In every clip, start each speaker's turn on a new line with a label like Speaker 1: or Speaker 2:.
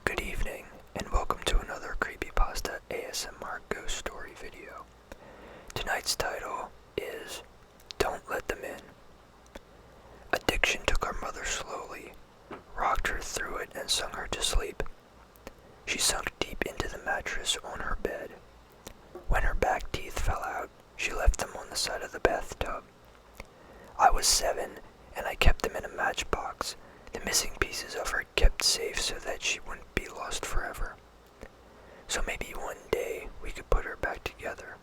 Speaker 1: Good evening, and welcome to another Creepypasta ASMR ghost story video. Tonight's title is Don't Let Them In. Addiction took our mother slowly, rocked her through it, and sung her to sleep. She sunk deep into the mattress on her bed. When her back teeth fell out, she left them on the side of the bathtub. I was 7, and I kept them in a matchbox, the missing pieces of her kept safe so that she wouldn't be lost forever. So maybe one day we could put her back together.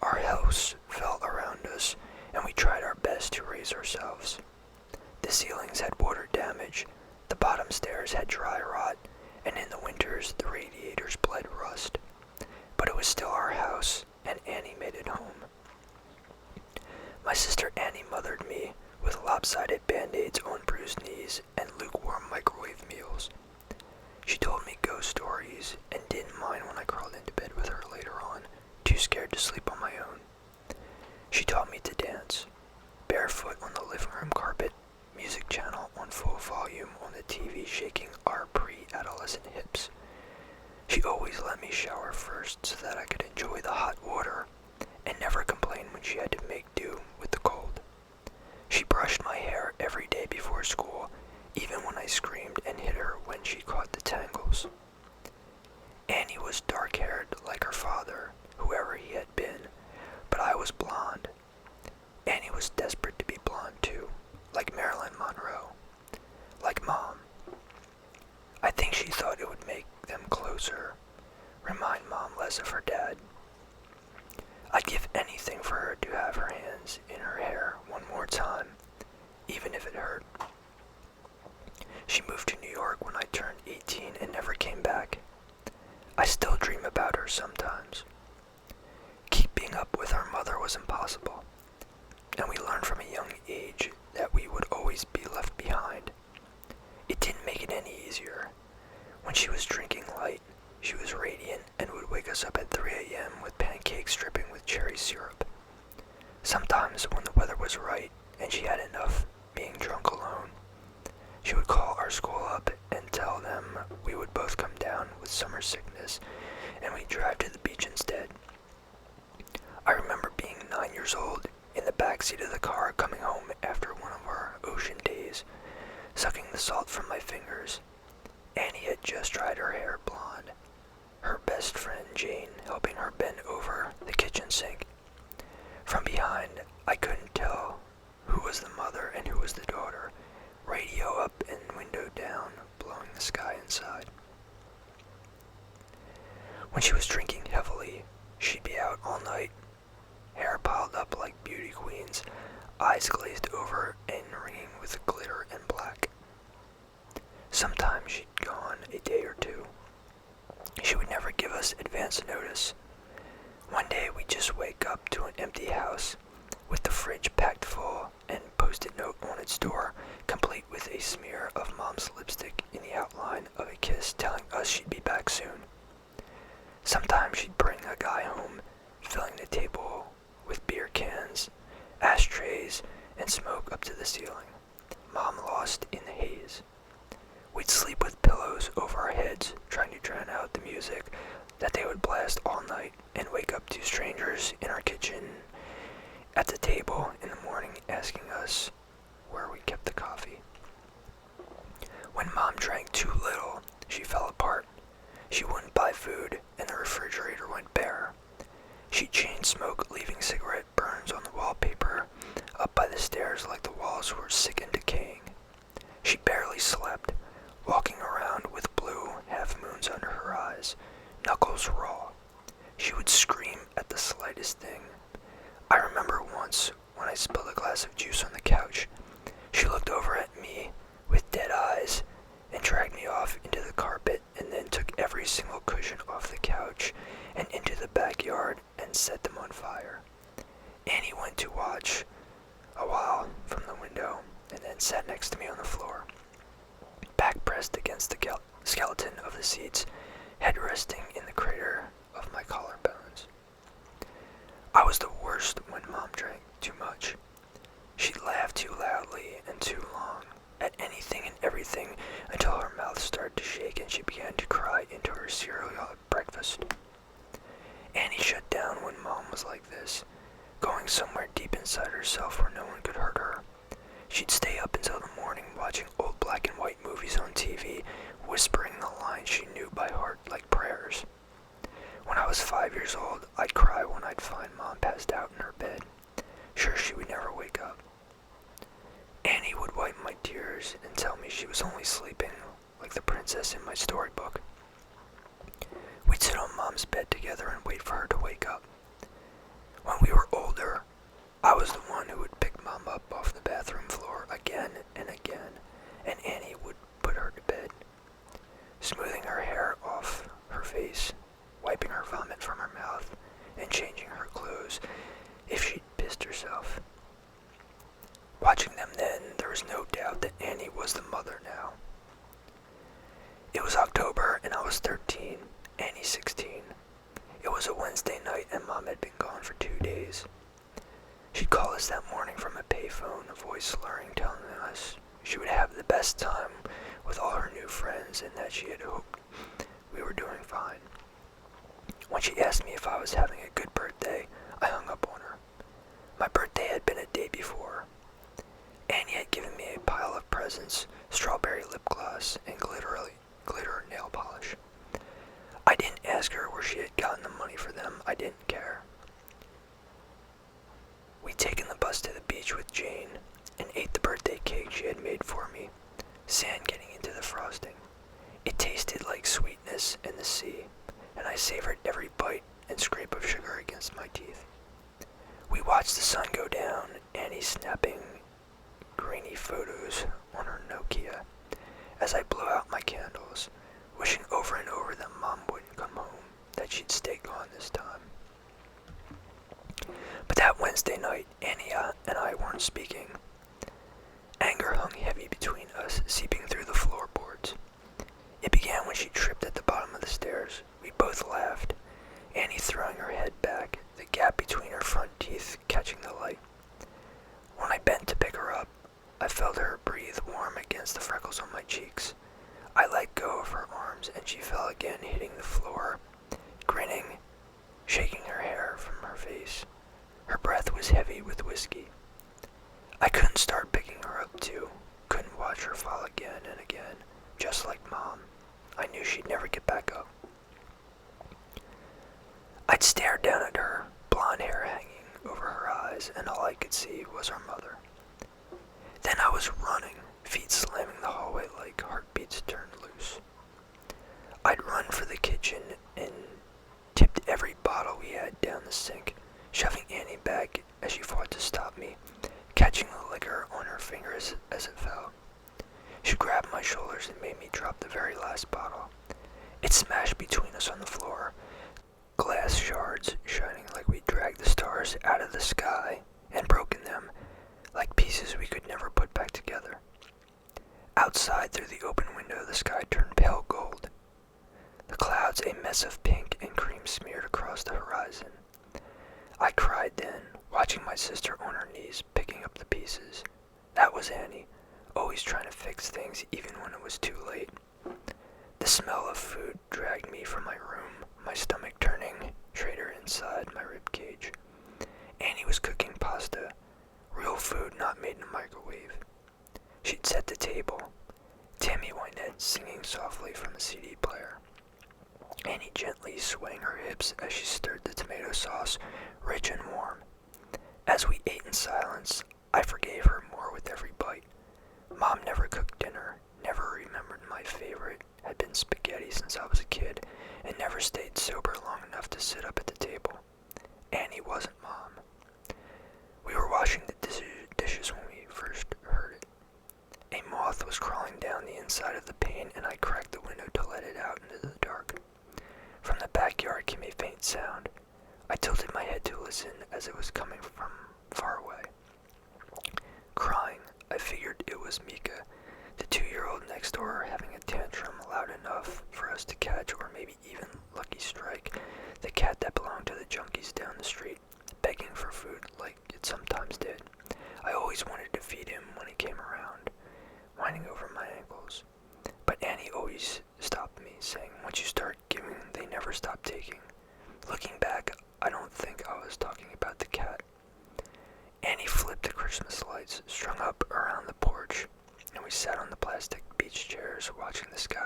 Speaker 1: Our house fell around us, and we tried our best to raise ourselves. The ceilings had water damage, the bottom stairs had dry rot, and in the winters the radiators bled rust. But it was still our house, and Annie made it home. My sister Annie mothered me with lopsided band-aids on bruised knees and lukewarm microwave meals. She told me ghost stories and didn't mind when I crawled into bed with her later on, too scared to sleep on my own. She taught me to dance, barefoot on the living room carpet, music channel on full volume on the TV shaking our pre-adolescent hips. She always let me shower first so that I could enjoy the hot water and never complain when she had to make do with the cold. She brushed my hair every day before school, even when I screamed and hit her when she caught the tangles. Annie was dark-haired like her father, whoever he had been, but I was blonde. Annie was desperate to be blonde too, like Marilyn Monroe, like Mom. I think she thought it would make them closer, remind Mom less of her dad. I'd give anything for her to have her hands in her hair one more time, even if it hurt. She moved to New York when I turned 18 and never came back. I still dream about her sometimes. Keeping up with our mother was impossible, and we learned from a young age that we would always be left behind. It didn't make it any easier. When she was drinking light, she was radiant and would wake us up at 3 a.m. with pancakes dripping with cherry syrup. Sometimes when the weather was right and she had enough being drunk alone, she would call our school up and tell them we would both come down with summer sickness and we'd drive to the beach instead. I remember being 9 years old in the backseat of the car coming home after one of our ocean days, sucking the salt from my fingers. Annie had just dyed her hair blonde, her best friend Jane helping her bend over the kitchen sink. From behind, I couldn't tell who was the mother and who was the daughter, radio up and window down, blowing the sky inside. When she was drinking heavily, she'd be out all night, hair piled up like beauty queens, eyes glazed over and ringing with glitter and black. Sometimes she'd gone a day or two. She would never give us advance notice. One day we'd just wake up to an empty house with the fridge packed full and post-it note on its door, complete with a smear of Mom's lipstick in the outline of a kiss telling us she'd be back soon. Sometimes she'd bring a guy home, filling the table with beer cans, ashtrays, and smoke up to the ceiling. Mom lost in the haze. We'd sleep with pillows over our heads, trying to drown out the music that they would blast all night, and wake up to strangers in our kitchen at the table in the morning asking us where we kept the coffee. When Mom drank too little, she fell apart. She wouldn't buy food, and the refrigerator went bare. She'd chain smoke, leaving cigarette burns on the wallpaper up by the stairs like the walls were sick and decaying. She barely slept, walking around with blue half-moons under her eyes, knuckles raw. She would scream at the slightest thing. I remember once when I spilled a glass of juice on the couch. She looked over at me with dead eyes and dragged me off into the carpet and then took every single cushion off the couch and into the backyard and set them on fire. Annie went to watch a while from the window and then sat next to me on the floor, back pressed against the skeleton of the seats, head resting in the crater of my collarbones. I was the worst when Mom drank too much. She'd laugh too loudly and too long at anything and everything until her mouth started to shake and she began to cry into her cereal at breakfast. Annie shut down when Mom was like this, going somewhere deep inside herself where no one could hurt her. She'd stay up until the morning watching old black and white movies on TV, whispering the lines she knew by heart like prayers. When I was 5 years old, I'd cry when I'd find Mom passed out in her bed, sure she would never wake up. Annie would wipe my tears and tell me she was only sleeping, like the princess in my storybook. We'd sit on Mom's bed together and wait for her to wake up. When we were older, I was the one who would pick Mom up off the bathroom floor again and again, and Annie would put her to bed, smoothing her hair off her face, wiping her vomit from her mouth, and changing her clothes if she'd pissed herself. Watching them then, there was no doubt that Annie was the mother now. It was October and I was 13, Annie 16. It was a Wednesday night and Mom had been gone for 2 days. She'd call us that morning from a payphone, a voice slurring, telling us she would have the best time with all her new friends and that she had hoped we were doing fine. When she asked me if I was having a good birthday, I hung up on her. My birthday had been a day before. Annie had given me a pile of presents, strawberry lip gloss, and glitter nail polish. I didn't ask her where she had gotten the money for them. I didn't care. We'd taken the bus to the beach with Jane and ate the birthday cake she had made for me, sand getting into the frosting. It tasted like sweetness in the sea, and I savored every bite and scrape of sugar against my teeth. We watched the sun go down, Annie snapping grainy photos on her Nokia as I blew out my candles, wishing over and over that Mom wouldn't come home, that she'd stay gone this time. But that Wednesday night, Annie and I weren't speaking. Anger hung heavy between us, seeping through the floorboards. It began when she tripped at the bottom of the stairs. We both laughed, Annie throwing her head back, the gap between her front teeth catching the light. When I bent to pick her up, I felt her breathe warm against the freckles on my cheeks. I let go of her arms and she fell again, hitting the floor, grinning, shaking her hair from her face. Her breath was heavy with whiskey. I couldn't start picking her up too, couldn't watch her fall again and again, just like Mom. I knew she'd never get back up. I'd stare down at her, blonde hair hanging over her eyes, and all I could see was her mother. Then I was running, feet slamming the hallway like heartbeats turned loose. I'd run for the kitchen and tipped every bottle we had down the sink, shoving Annie back as she fought to stop me, catching the liquor on her fingers as it fell. She grabbed my shoulders and made me drop the very last bottle. It smashed between us on the floor, glass shards shining like we'd dragged the stars out of the sky and broken them like pieces we could never put back together. Outside, through the open window, the sky turned pale gold. The clouds a mess of pink and cream smeared across the horizon. I cried then, watching my sister on her knees, picking up the pieces. That was Annie, always trying to fix things even when it was too late. The smell of food dragged me from my room, my stomach turning traitor inside my rib cage. Annie was cooking pasta, real food not made in a microwave. She'd set the table, Tammy Wynette singing softly from a CD player. Annie gently swaying her hips as she stirred the tomato sauce, rich and warm. As we ate in silence, I forgave her more with every bite. Mom never cooked dinner, never remembered my favorite, had been spaghetti since I was a kid, and never stayed sober long enough to sit up at the table. Annie wasn't Mom. We were washing the dishes when we first heard it. A moth was crawling down the inside of the pane, and I cracked the window to let it out into the dark. From the backyard came a faint sound. I tilted my head to listen as it was coming from far away. Crying, I figured it was Mika, the 2-year-old next door, having a tantrum loud enough for us to catch, or maybe even Lucky Strike, the cat that belonged to the junkies down the street, begging for food like it sometimes did. I always wanted to feed him when he came around, whining over my ankles. But Annie always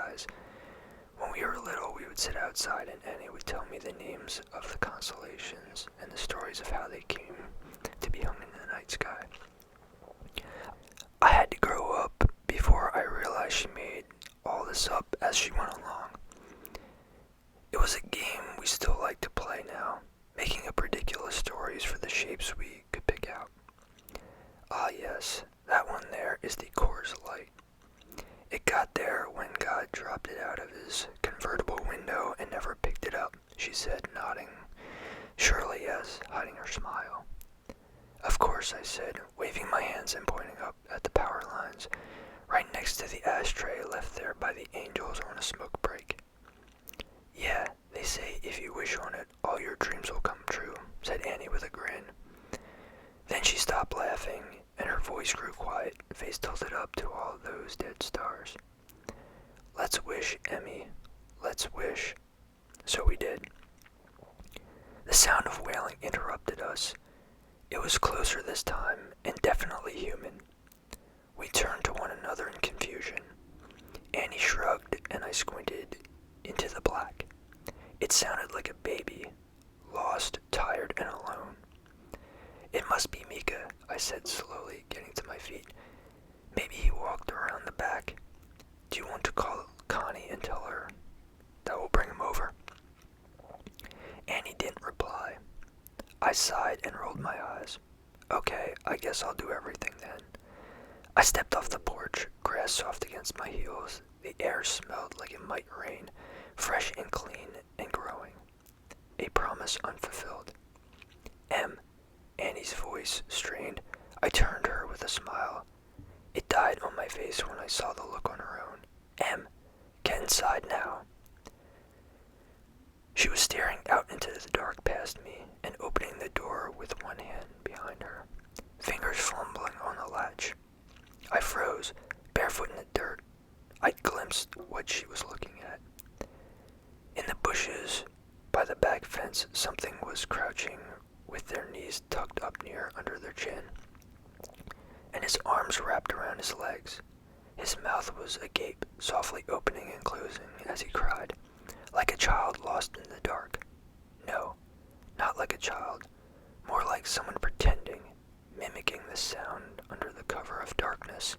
Speaker 1: skies. When we were little, we would sit outside and Annie would tell me the names of the constellations and the stories of how they came to be hung in the night sky. I had to grow up before I realized she made all this up as she went along. It was a game we still like to play now, making up ridiculous stories for the shapes we could pick out. Ah yes, that one there is the Coors Light. It got there when God dropped it out of his convertible window and never picked it up, she said, nodding. Surely yes, hiding her smile. Of course, I said, waving my hands and pointing up at the power lines, right next to the ashtray left there by the angels on a smoke break. Yeah, they say if you wish on it, all your dreams will come true, said Annie with a grin. Then she stopped laughing, and her voice grew quiet, face tilted up to all those dead stars. Let's wish, Emmy, let's wish. So we did. The sound of wailing interrupted us. It was closer this time, and definitely human. We turned to one another in confusion. Annie shrugged, and I squinted into the black. It sounded like a baby, lost, tired, and alone. It must be Mika, I said slowly, getting to my feet. Maybe he walked around the back. Do you want to call Connie and tell her that we'll bring him over? Annie didn't reply. I sighed and rolled my eyes. Okay, I guess I'll do everything then. I stepped off the porch, grass soft against my heels. The air smelled like it might rain, fresh and clean and growing. A promise unfulfilled. Annie's voice strained. I turned to her with a smile. It died on my face when I saw the look on her own. Get inside now. She was staring out into the dark past me and opening the door with one hand behind her, fingers fumbling on the latch. I froze, barefoot in the dirt. I glimpsed what she was looking at. In the bushes by the back fence, something was crouching with their knees tucked up near under their chin, and his arms wrapped around his legs. His mouth was agape, softly opening and closing as he cried, like a child lost in the dark. No, not like a child, more like someone pretending, mimicking the sound under the cover of darkness.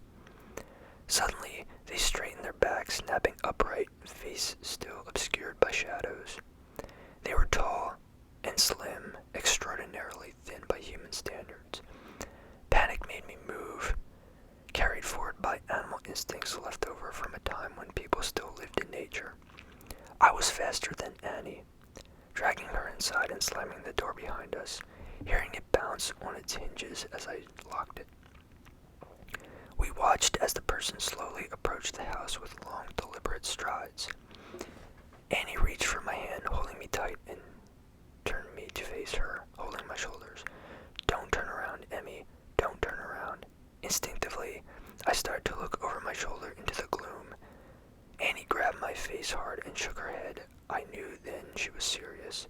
Speaker 1: Suddenly, they straightened their backs, snapping upright, face still obscured by shadows. They were tall and slim, extraordinarily thin by human standards. Panic made me move, carried forward by animal instincts left over from a time when people still lived in nature. I was faster than Annie, dragging her inside and slamming the door behind us, hearing it bounce on its hinges as I locked it. We watched as the person slowly approached the house with long, deliberate strides. Annie reached for my hand, holding me tight, and turned me to face her, holding my shoulders. Don't turn around, Emmy. Don't turn around. Instinctively, I started to look over my shoulder into the gloom. Annie grabbed my face hard and shook her head. I knew then she was serious.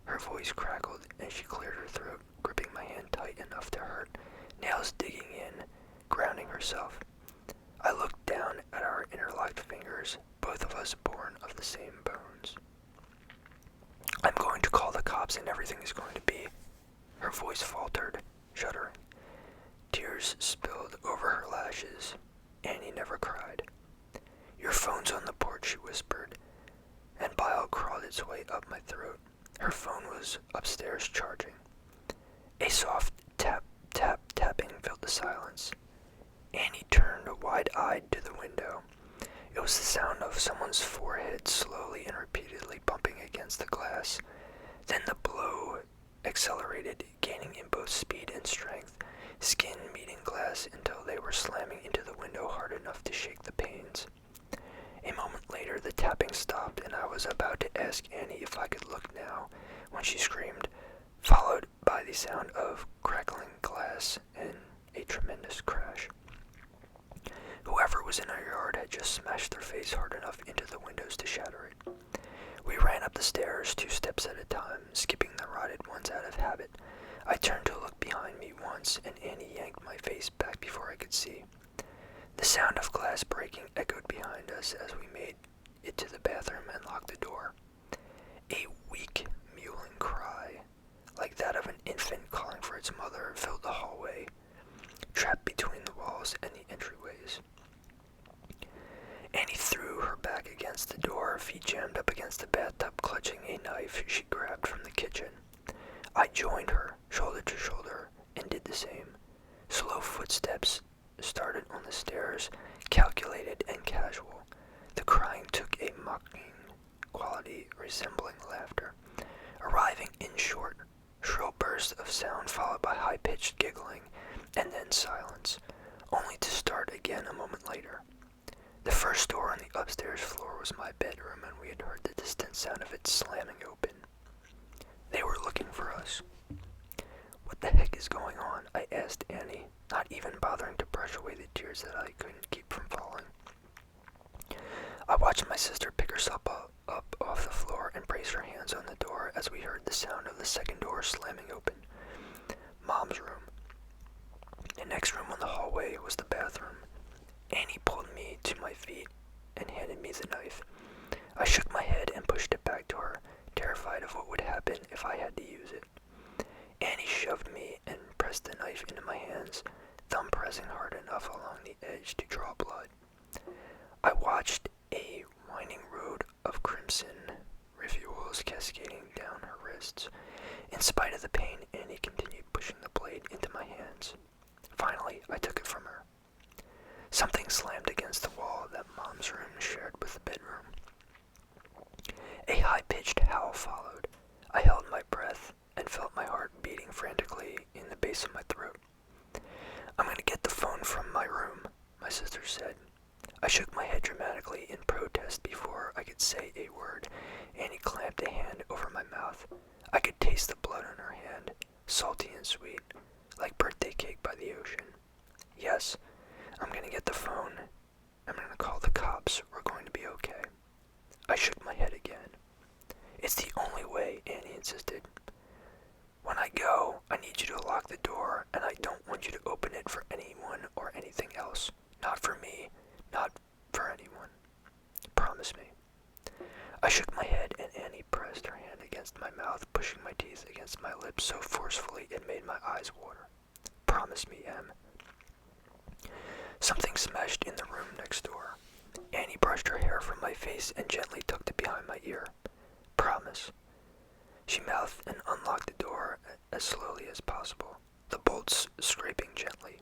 Speaker 1: Her voice crackled, and she cleared her throat, gripping my hand tight enough to hurt, nails digging in, grounding herself. I looked down at our interlocked fingers, both of us born of the same bones. I'm going to call the cops and everything is going to be. Her voice faltered, shuddering. Tears spilled over her lashes. Annie never cried. Your phone's on the porch, she whispered, and bile crawled its way up my throat. Her phone was upstairs charging. A soft tap, tap, tapping filled the silence. Annie turned wide-eyed to the window. It was the sound of someone's forehead slowly and repeatedly bumping against the glass. Then the blow accelerated, gaining in both speed and strength, skin meeting glass until they were slamming into the window hard enough to shake the panes. A moment later, the tapping stopped, and I was about to ask Annie if I could look now, when she screamed, followed by the sound of crackling glass and a tremendous crash. Whoever was in our yard had just smashed their face hard enough into the windows to shatter it. We ran up the stairs 2 steps at a time, skipping the rotted ones out of habit. I turned to look behind me once, and Annie yanked my face back before I could see. The sound of glass breaking echoed behind us as we made it to the bathroom and locked the door. A weak, mewling cry, like that of an infant calling for its mother, filled the hallway, trapped between the walls and the entryways. Annie threw her back against the door, feet jammed up against the bathtub, clutching a knife she grabbed from the kitchen. I joined her, shoulder to shoulder, and did the same. Slow footsteps started on the stairs, calculated and casual. The crying took a mocking quality resembling laughter, arriving in short, shrill bursts of sound followed by high-pitched giggling, and then silence, only to start again a moment later. The first door on the upstairs floor was my bedroom, and we had heard the distant sound of it slamming open. They were looking for us. "What the heck is going on?" I asked Annie, not even bothering to brush away the tears that I couldn't keep from falling. I watched my sister pick herself up off the floor and brace her hands on the door as we heard the sound of the second door slamming open. Mom's room. The next room on the hallway was the bathroom. Annie pulled me to my feet and handed me the knife. I shook my head and pushed it back to her, terrified of what would happen if I had to use it. Annie shoved me and pressed the knife into my hands, thumb pressing hard enough along the edge to draw blood. I watched a winding road of crimson rivules cascading down her wrists. In spite of the pain, Annie continued pushing the blade into my hands. Finally, I took it from her. Something slammed against the wall that Mom's room shared with the bedroom. A high-pitched howl followed. I held my breath and felt my heart beating frantically in the base of my throat. "I'm going to get the phone from my room," my sister said. I shook my head dramatically in protest before I could say a word. Annie clamped a hand over my mouth. I could taste the blood on her hand, salty and sweet, like birthday cake by the ocean. "Yes, I'm going to get the phone. I'm going to call the cops. We're going to be okay." I shook my head again. "It's the only way," Annie insisted. "When I go, I need you to lock the door, and I don't want you to open it for anyone or anything else. Not for me, not for anyone. Promise me." I shook my head, and Annie pressed her hand against my mouth, pushing my teeth against my lips so forcefully it made my eyes water. "Promise me, Em." Something smashed in the room next door. Annie brushed her hair from my face and gently tucked it behind my ear. "Promise." She mouthed and unlocked the door as slowly as possible, the bolts scraping gently.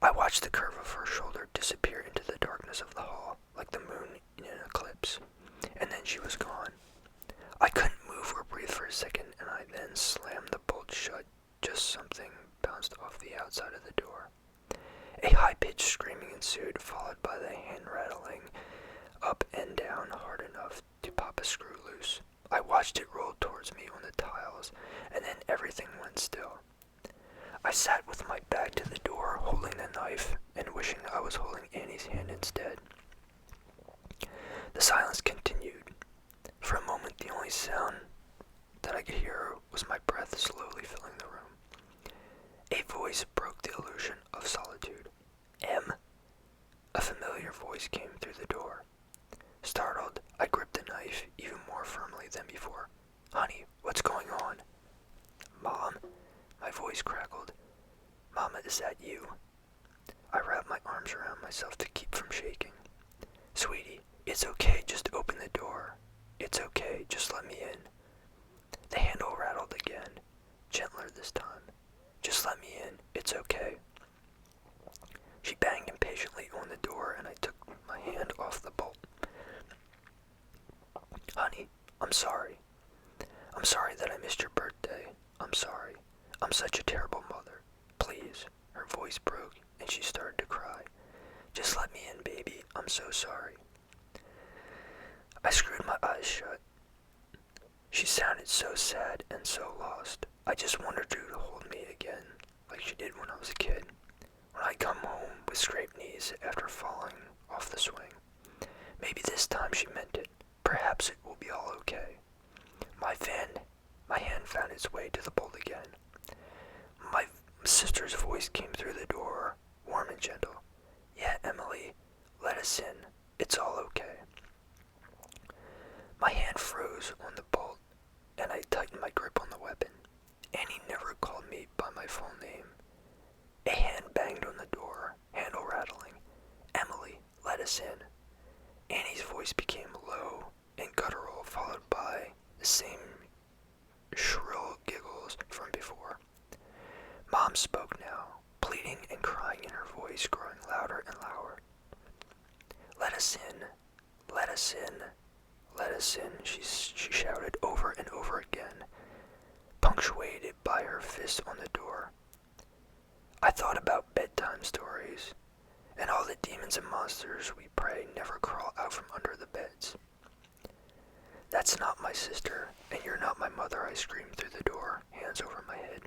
Speaker 1: I watched the curve of her shoulder disappear into the darkness of the hall, like the moon in an eclipse, and then she was gone. I couldn't move or breathe for a second, and I then slammed the bolt shut. Just something bounced off the outside of the door. A high-pitched screaming ensued, followed by the hand rattling up and down hard enough to pop a screw loose. I watched it roll towards me on the tiles, and then everything went still. I sat with my back to the door, holding the knife, and wishing I was holding Annie's hand instead. The silence continued. For a moment, the only sound that I could hear was my breath slowly filling the room. A voice broke the illusion of solitude. "Em?" A familiar voice came through the door. Startled, I gripped the knife even more firmly than before. "Honey, what's going on?" "Mom?" My voice crackled. "Mama, is that you?" I wrapped my arms around myself to keep from shaking. "Sweetie, it's okay, just open the door. It's okay, just let me in." The handle rattled again, gentler this time. "Just let me in, it's okay." She banged impatiently on the door, and I took my hand off the bolt. "Honey, I'm sorry. I'm sorry that I missed your birthday. I'm sorry. I'm such a terrible mother. Please." Her voice broke, and she started to cry. "Just let me in, baby. I'm so sorry." I screwed my eyes shut. She sounded so sad and so lost. I just wanted her to hold me again, like she did when I was a kid. When I come home with scraped knees after falling off the swing. Maybe this time she meant it. Perhaps it will be all okay. My hand found its way to the bolt again. My sister's voice came through the door, warm and gentle. "Yeah, Emily, let us in. It's all okay. My hand froze on the bolt, and I tightened my grip on the weapon. Annie never called me by my full name. A hand banged on the door, handle rattling. Emily, let us in. Annie's voice became low and guttural, followed by the same shrill giggles from before. Mom spoke now, pleading and crying in her voice, growing louder and louder. Let us in, let us in, let us in, she shouted over and over again, punctuated by her fist on the door. I thought about bedtime stories, and all the demons and monsters we pray never crawl out from under the beds. That's not my sister, and you're not my mother, I screamed through the door, hands over my head.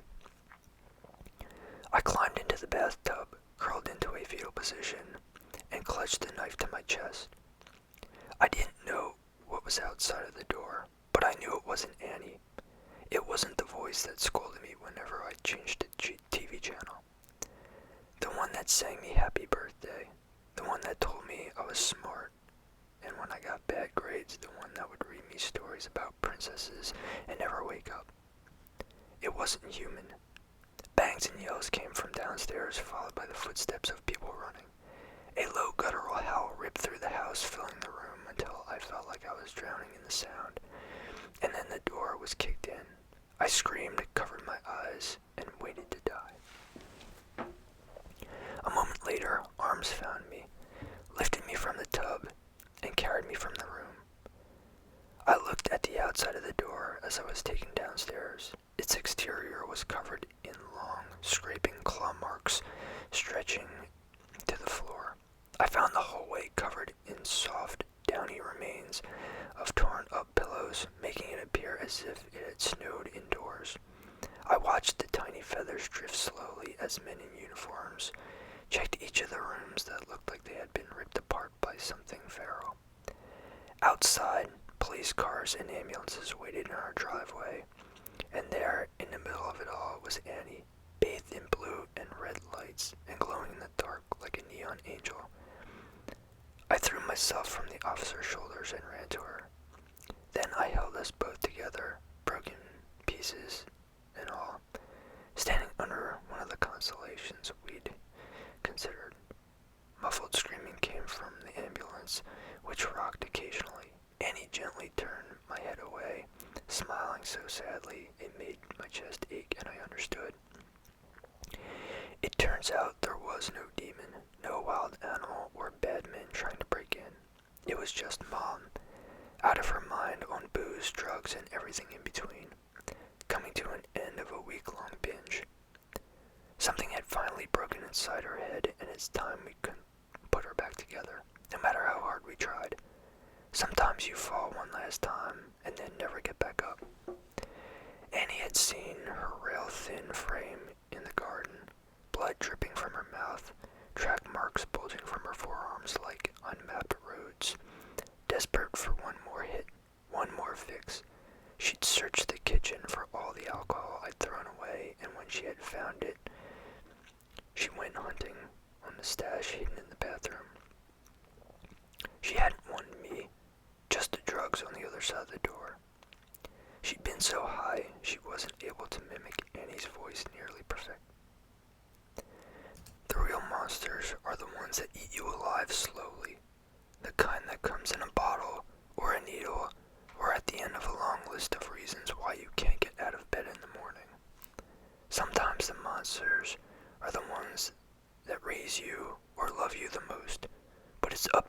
Speaker 1: I climbed into the bathtub, curled into a fetal position, and clutched the knife to my chest. I didn't know what was outside of the door, but I knew it wasn't Annie. It wasn't the voice that scolded me whenever I changed the TV channel. The one that sang me happy birthday. The one that told me I was smart. And when I got bad grades, the one that would read me stories about princesses and never wake up. It wasn't human. Bangs and yells came from downstairs, followed by the footsteps of people running. A low guttural howl ripped through the house, filling the room until I felt like I was drowning in the sound. And then the door was kicked in. I screamed, covered my eyes, and waited to die. A moment later, arms found me, lifted me from the tub, and carried me from the room. I looked at the outside of the door as I was taken downstairs. Its exterior was covered in long, scraping claw marks stretching to the floor. I found the hallway covered in soft, downy remains of torn-up pillows, making it appear as if it had snowed indoors. I watched the tiny feathers drift slowly as men in uniforms checked each of the rooms that looked like they had been ripped apart by something feral. Outside, police cars and ambulances waited in our driveway, and there, in the middle of it all, was Annie, bathed in blue and red lights and glowing in the dark like a neon angel. I threw myself from the officer's shoulders and ran to her. Then I held us both together, broken pieces and all, standing under one of the constellations we'd considered. Muffled screaming came from the ambulance, which rocked occasionally. Annie gently turned my head away, smiling so sadly it made my chest ache, and I understood. It turns out there was no demon, no wild animal or bad men trying to break in. It was just Mom, out of her mind on booze, drugs, and everything in between, coming to an end of a week-long binge. Something had finally broken inside her head, and it's time we couldn't put her back together, no matter how hard we tried. Sometimes you fall one last time, and then never get back up. Annie had seen her rail-thin frame in the garden, blood dripping from her mouth, track marks bulging from her forearms like unmapped roads. Desperate for one more hit, one more fix, she'd searched the kitchen for all the alcohol I'd thrown away, and when she had found it, she went hunting on the stash hidden in the bathroom. She hadn't wanted me, just the drugs on the other side of the door. She'd been so high, she wasn't able to mimic Annie's voice nearly perfect. The real monsters are the ones that eat you alive slowly, the kind that comes in a bottle, or a needle, or at the end of a long list of reasons why you can't get out of bed in the morning. Sometimes the monsters are the ones that raise you or love you the most, but it's up